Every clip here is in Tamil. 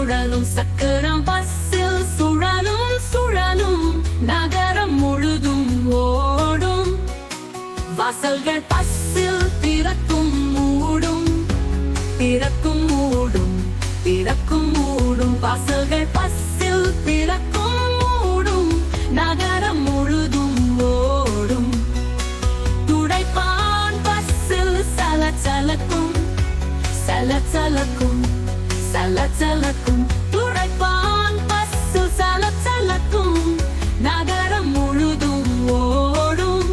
சுழலும் சக்கரம் பஸ்ஸில் சுழலும் சுழலும் நகரம் முழுதும் ஓடும். வாசல்கள் பஸ்ஸில் திறக்கும் மூடும், திறக்கும் மூடும், திறக்கும் மூடும். வாசல்கள் பஸ்ஸில் திறக்கும் மூடும், நகரம் முழுதும் ஓடும். துடைப்பான் பஸ்ஸில் சலசலக்கும், சலசலக்கும், சலசலக்கும். துடைப்பான் பஸ்ஸில் சலசலக்கும், நகரம் முழுதும் ஓடும்.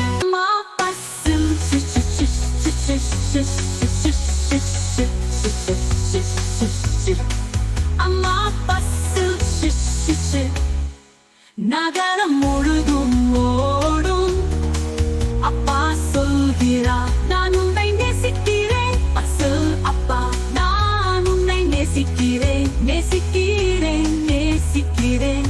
அம்மா பஸ்ஸில் அம்மா பஸ்ஸில் நகரம் முழுதும் ஓடும். அப்பா சொல்கிறார், நான் உன்னை நேசிக்கிறேன். பஸ்ஸில் அப்பா, நான் உன்னை நேசிக்கிறேன், நேசிக்கிறேன், நேசிக்கிறேன்.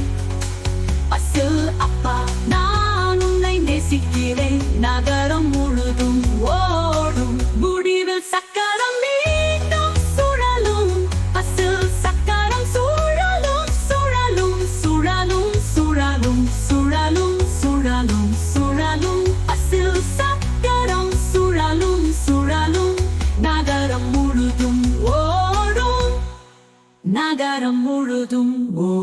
பஸ்ஸில் அப்பா, நான் உன்னை நேசிக்கிறேன். நகரம் முழுதும் ஓடும். முடிவில் சக்கரம் மீண்டும் சுழலும். பஸ்ஸில் சக்கரம் சுழலும் சுழலும் சுழலும் சுழலும் சுழலும் சுழலும் சுழலும். பஸ்ஸில் சக்கரம் சுழலும் சுழலும், நகரம் முழுதும் ஓடும், நகரம் முழுதும் ஓடும்.